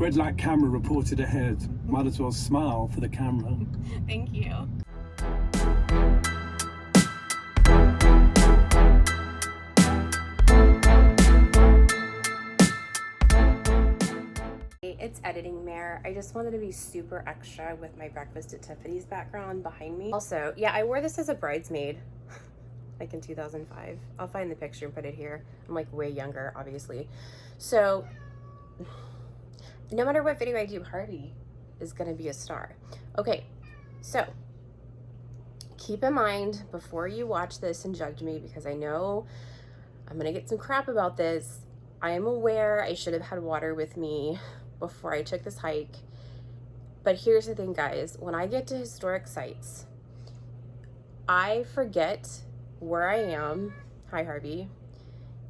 Red light camera reported ahead. Might as well smile for the camera. Thank you. It's editing Mare. I just wanted to be super extra with my Breakfast at Tiffany's background behind me. Also, yeah, I wore this as a bridesmaid like in 2005. I'll find the picture and put it here. I'm like way younger, obviously. So no matter what video I do, Harvey is gonna be a star. Okay, so keep in mind before you watch this and judge me, because I know I'm gonna get some crap about this. I am aware I should have had water with me before I took this hike. But here's the thing, guys. When I get to historic sites, I forget where I am. Hi, Harvey.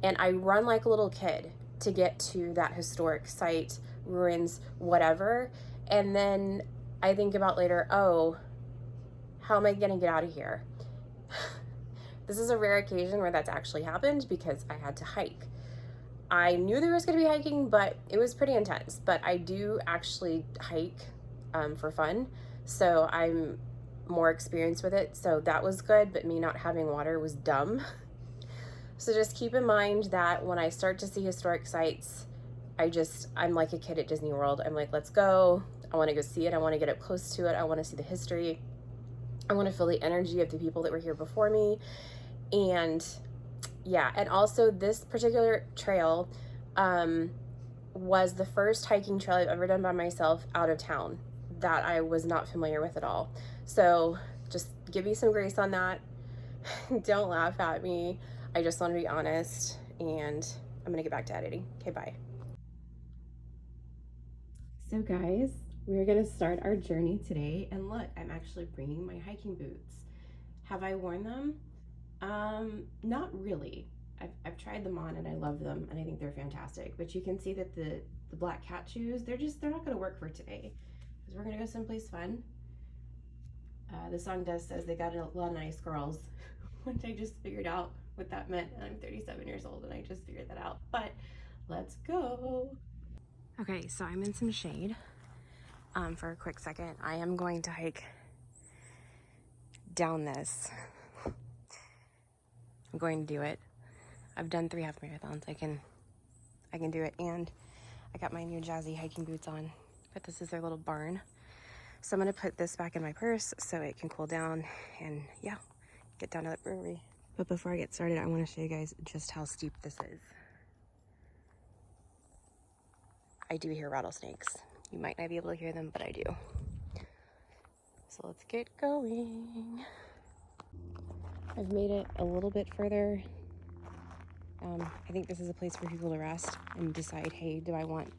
And I run like a little kid to get to that historic site, ruins, whatever. And then I think about later, oh, how am I gonna get out of here? This is a rare occasion where that's actually happened because I had to hike. I knew there was going to be hiking, but it was pretty intense. But I do actually hike for fun, so I'm more experienced with it. So that was good, but me not having water was dumb. So just keep in mind that when I start to see historic sites, I'm like a kid at Disney World. I'm like, let's go. I want to go see it. I want to get up close to it. I want to see the history. I want to feel the energy of the people that were here before me. And yeah, and also this particular trail was the first hiking trail I've ever done by myself out of town that I was not familiar with at all. So just give me some grace on that. Don't laugh at me. I just want to be honest, and I'm gonna get back to editing. Okay, bye. So guys, we're gonna start our journey today, and look, I'm actually bringing my hiking boots. Have I worn them? Not really. I've tried them on and I love them and I think they're fantastic, but you can see that the black cat shoes, they're not gonna work for today because we're gonna go someplace fun. The song says they got a lot of nice girls, which I just figured out what that meant, and I'm 37 years old and I just figured that out, but let's go. Okay, so I'm in some shade for a quick second. I am going to hike down this. I'm going to do it. I've done 3 half marathons. I can do it. And I got my new jazzy hiking boots on, but this is their little barn. So I'm gonna put this back in my purse so it can cool down and yeah, get down to the brewery. But before I get started, I want to show you guys just how steep this is. I do hear rattlesnakes. You might not be able to hear them, but I do. So let's get going. I've made it a little bit further. I think this is a place for people to rest and decide, hey, do I want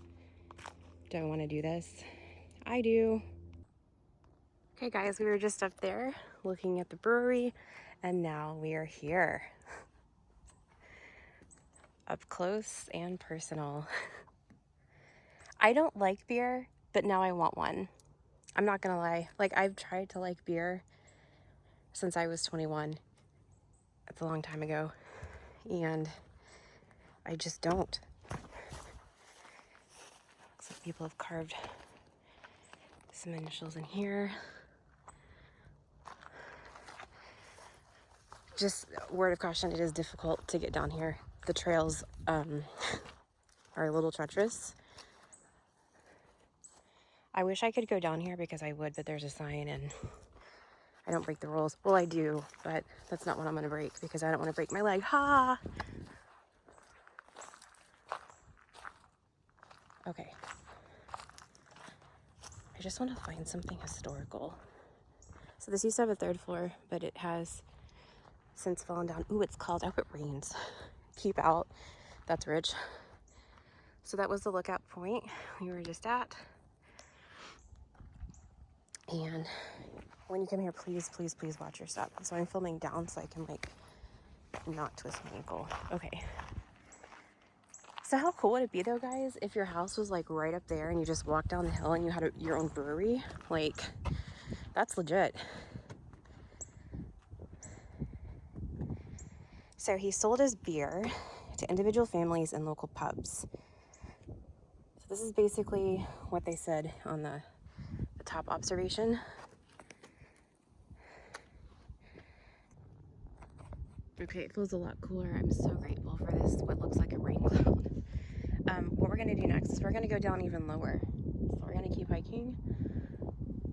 to do this? I do. Okay guys, we were just up there looking at the brewery and now we are here. Up close and personal. I don't like beer, but now I want one. I'm not gonna lie. Like, I've tried to like beer since I was 21. That's a long time ago. And I just don't. Looks like people have carved some initials in here. Just word of caution, it is difficult to get down here. The trails are a little treacherous. I wish I could go down here because I would, but there's a sign and I don't break the rules. Well, I do, but that's not what I'm gonna break because I don't want to break my leg. Ha! Okay. I just want to find something historical. So this used to have a 3rd floor, but it has since fallen down. Ooh, it's called, I hope it rains. Keep out. That's rich. So that was the lookout point we were just at. And when you come here, please, please, please watch your step. So I'm filming down so I can like not twist my ankle. Okay. So how cool would it be though, guys, if your house was like right up there and you just walked down the hill and you had your own brewery? Like, that's legit. So he sold his beer to individual families and local pubs. This is basically what they said on the top observation. Okay, it feels a lot cooler. I'm so grateful for this, what looks like a rain cloud. What we're gonna do next is we're gonna go down even lower. So we're gonna keep hiking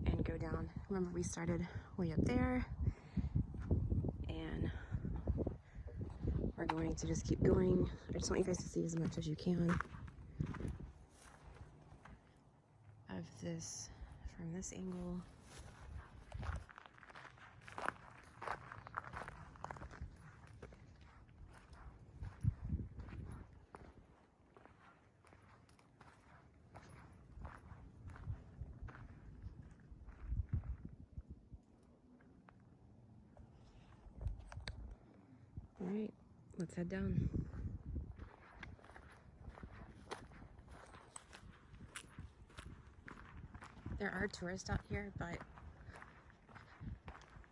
and go down. Remember, we started way up there, and we're going to just keep going. I just want you guys to see as much as you can of this from this angle. All right, let's head down. There are tourists out here, but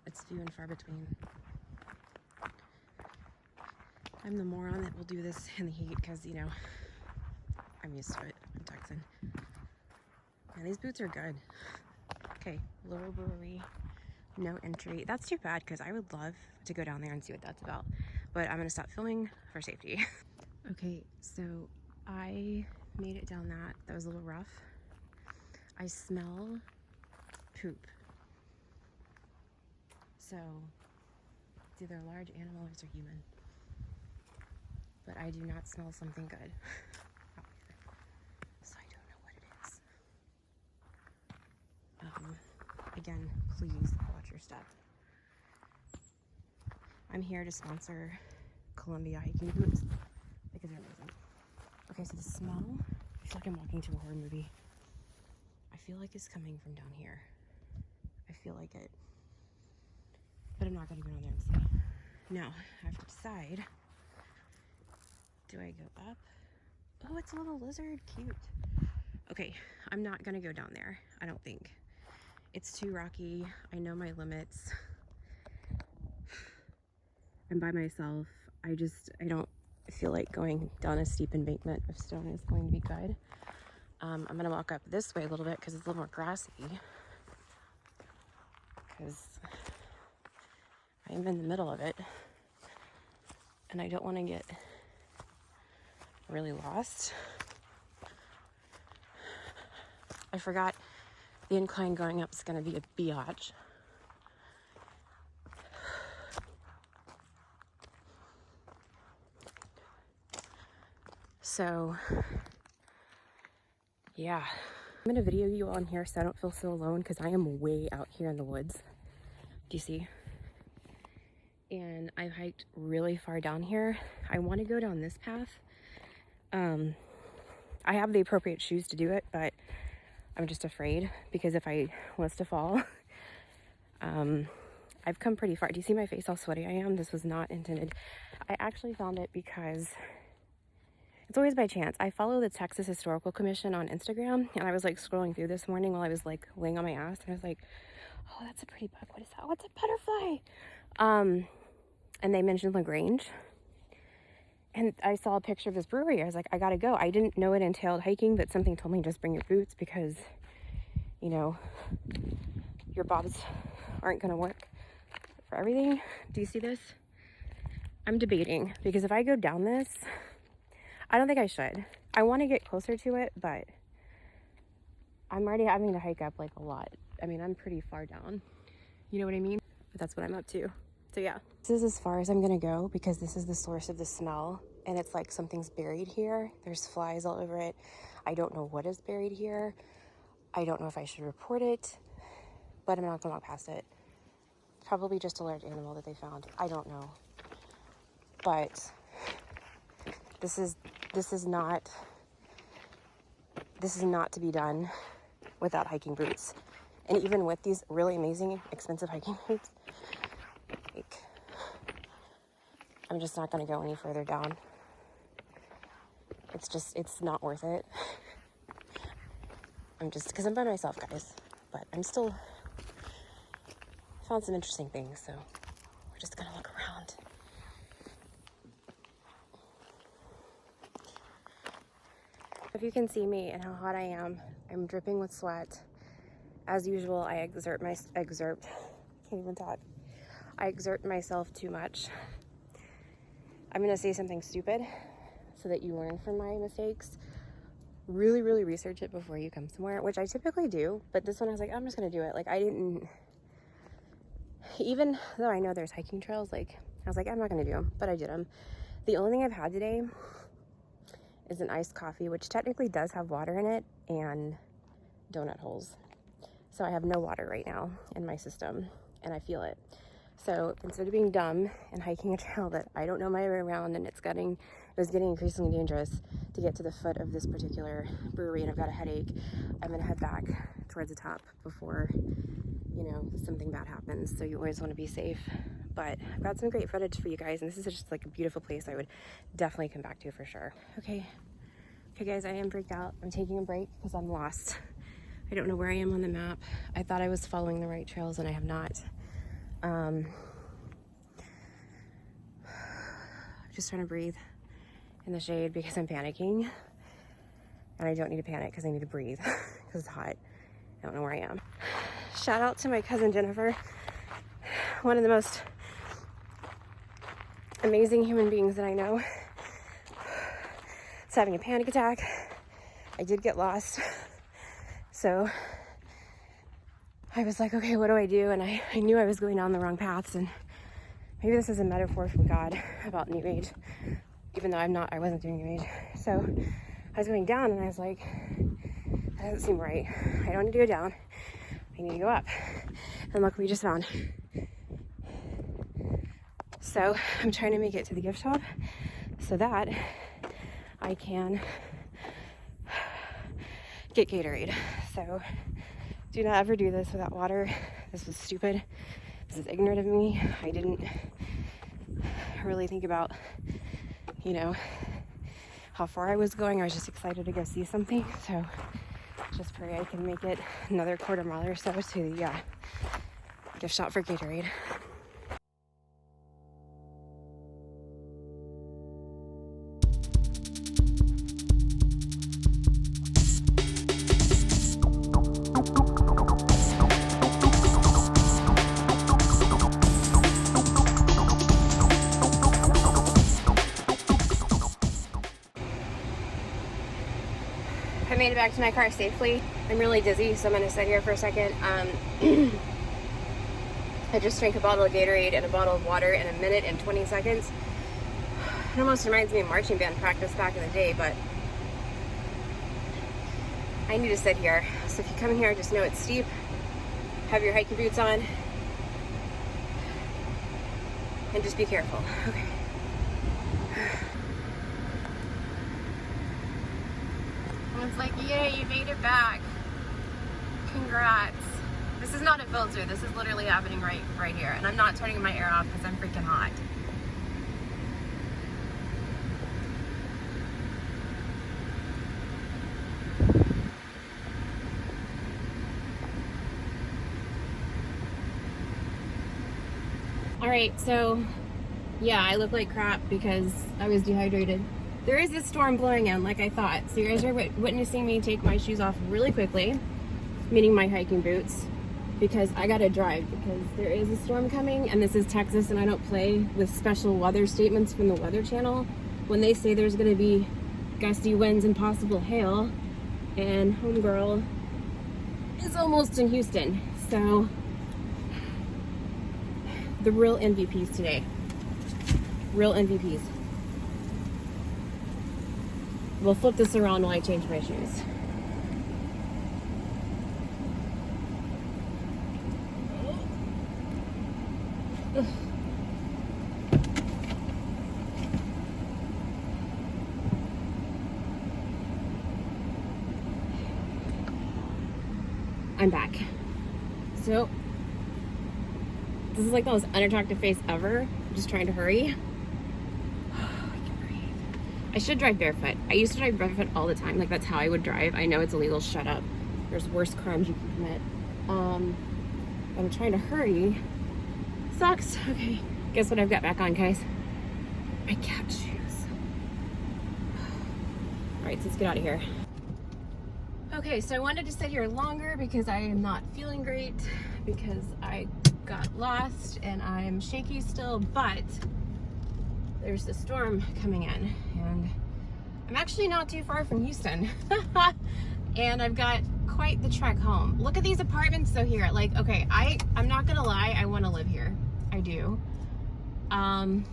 it's few and far between. I'm the moron that will do this in the heat because, you know, I'm used to it. I'm Texan. And these boots are good. Okay, Lower Brewery, no entry. That's too bad because I would love to go down there and see what that's about. But I'm gonna stop filming for safety. Okay, so I made it down that. That was a little rough. I smell poop. So it's either a large animal or it's a human. But I do not smell something good out here. So I don't know what it is. Again, please watch your step. I'm here to sponsor Columbia hiking boots because they're amazing. Okay, so the smell, I feel like I'm walking to a horror movie. I feel like it's coming from down here. I feel like it. But I'm not gonna go down there and see. Now, I have to decide. Do I go up? Oh, it's a little lizard, cute. Okay, I'm not gonna go down there, I don't think. It's too rocky, I know my limits. I'm by myself. I don't feel like going down a steep embankment of stone is going to be good. I'm gonna walk up this way a little bit because it's a little more grassy. Because I'm in the middle of it. And I don't want to get really lost. I forgot the incline going up is gonna be a biatch. So, yeah. I'm gonna video you on here so I don't feel so alone because I am way out here in the woods. Do you see? And I've hiked really far down here. I want to go down this path. I have the appropriate shoes to do it, but I'm just afraid because if I was to fall, I've come pretty far. Do you see my face, how sweaty I am? This was not intended. I actually found it because it's always by chance. I follow the Texas Historical Commission on Instagram, and I was like scrolling through this morning while I was like laying on my ass, and I was like, oh, that's a pretty bug. What is that? What's a butterfly? And they mentioned Lagrange. And I saw a picture of this brewery. I was like, I gotta go. I didn't know it entailed hiking, but something told me just bring your boots because, you know, your bobs aren't gonna work for everything. Do you see this? I'm debating because if I go down this, I don't think I should. I want to get closer to it, but I'm already having to hike up like a lot. I mean, I'm pretty far down. You know what I mean? But that's what I'm up to. So yeah, this is as far as I'm gonna go because this is the source of the smell and it's like something's buried here. There's flies all over it. I don't know what is buried here. I don't know if I should report it, but I'm not gonna walk past it. Probably just a large animal that they found. I don't know. But this is not to be done without hiking boots. And even with these really amazing, expensive hiking boots, like, I'm just not gonna go any further down. It's not worth it. Because I'm by myself, guys. But I'm still, found some interesting things, so we're just gonna look around. If you can see me and how hot I am, I'm dripping with sweat. As usual, I exert myself too much. I'm gonna say something stupid so that you learn from my mistakes. Really, really research it before you come somewhere, which I typically do, but this one I was like, I'm just gonna do it. Like, I didn't, even though I know there's hiking trails, like, I was like, I'm not gonna do them, but I did them. The only thing I've had today is an iced coffee, which technically does have water in it, and donut holes. So I have no water right now in my system, and I feel it. So instead of being dumb and hiking a trail that I don't know my way around, and it was getting increasingly dangerous to get to the foot of this particular brewery, and I've got a headache, I'm gonna head back towards the top before, you know, something bad happens. So you always want to be safe. But I've got some great footage for you guys, and this is just like a beautiful place I would definitely come back to for sure. Okay guys, I am freaked out. I'm taking a break because I'm lost. I don't know where I am on the map. I thought I was following the right trails, and I have not. Just trying to breathe in the shade because I'm panicking, and I don't need to panic because I need to breathe because it's hot. I don't know where I am. Shout out to my cousin Jennifer, one of the most amazing human beings that I know. It's having a panic attack. I did get lost, so I was like, okay, what do I do? And I knew I was going down the wrong paths, and maybe this is a metaphor from God about New Age, even though I wasn't doing New Age. So I was going down, and I was like, that doesn't seem right. I don't need to go down. I need to go up. And look, we just found. So I'm trying to make it to the gift shop so that I can get Gatorade. So do not ever do this without water. This was stupid. This is ignorant of me. I didn't really think about, you know, how far I was going. I was just excited to go see something. So just pray I can make it another quarter mile or so to the gift shop for Gatorade. I made it back to my car safely. I'm really dizzy, so I'm gonna sit here for a second. I just drank a bottle of Gatorade and a bottle of water in 1 minute and 20 seconds. It almost reminds me of marching band practice back in the day, but I need to sit here. So if you come here, just know it's steep. Have your hiking boots on. And just be careful. Okay. It's like, yay, you made it back. Congrats. This is not a filter. This is literally happening right here. And I'm not turning my air off because I'm freaking hot. All right, so yeah, I look like crap because I was dehydrated. There is this storm blowing in like I thought. So you guys are witnessing me take my shoes off really quickly, meaning my hiking boots, because I gotta drive because there is a storm coming, and this is Texas, and I don't play with special weather statements from the Weather Channel. When they say there's gonna be gusty winds and possible hail, and homegirl is almost in Houston. So the real MVPs today. Real MVPs. We'll flip this around while I change my shoes. Ugh. I'm back. So, this is like the most unattractive face ever. I'm just trying to hurry. I should drive barefoot. I used to drive barefoot all the time. Like, that's how I would drive. I know it's illegal. Shut up. There's worse crimes you can commit. I'm trying to hurry. Sucks. Okay. Guess what I've got back on, guys? My cat shoes. All right, so let's get out of here. Okay, so I wanted to sit here longer because I am not feeling great because I got lost and I'm shaky still, but there's a storm coming in and I'm actually not too far from Houston. And I've got quite the trek home. Look at these apartments though here. Like, okay, I'm not gonna lie, I want to live here. I do. I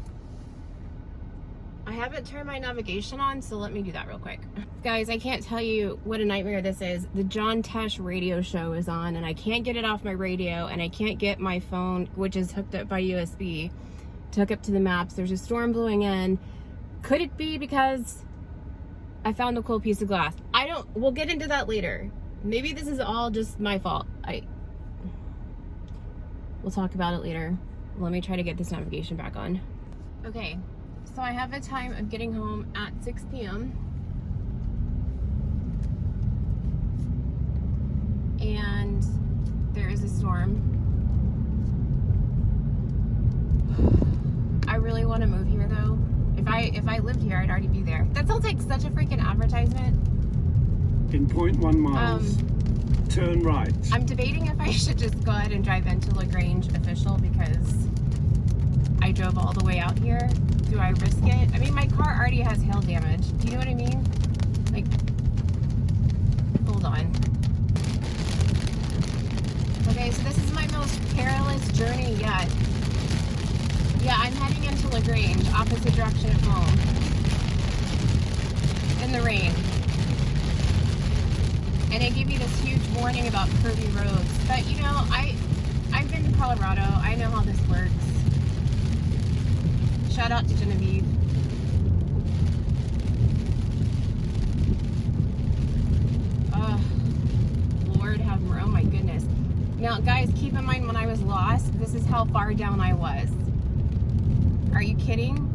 haven't turned my navigation on, so let me do that real quick. Guys, I can't tell you what a nightmare this is. The John Tesh radio show is on and I can't get it off my radio and I can't get my phone, which is hooked up by USB, to hook up to the maps. There's a storm blowing in. Could it be because I found a cool piece of glass? We'll get into that later. Maybe this is all just my fault. We'll talk about it later. Let me try to get this navigation back on. Okay. So I have a time of getting home at 6 p.m. and there is a storm. I really want to move here though. If I lived here, I'd already be there. That sounds like such a freaking advertisement. In 0.1 miles, turn right. I'm debating if I should just go ahead and drive into Lagrange official because I drove all the way out here. Do I risk it? I mean, my car already has hail damage. Do you know what I mean? Like, hold on. Okay, so this is my most perilous journey yet. Yeah, I'm heading into LaGrange, opposite direction of home. In the rain. And it gave me this huge warning about curvy roads. But you know, I've been to Colorado. I know how this works. Shout out to Genevieve. Oh, Lord have mercy. Oh my goodness. Now, guys, keep in mind when I was lost, this is how far down I was. Are you kidding?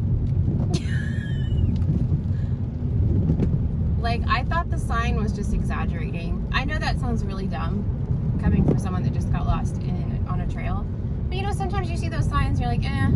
Like, I thought the sign was just exaggerating. I know that sounds really dumb, coming from someone that just got lost on a trail. But you know, sometimes you see those signs and you're like, eh.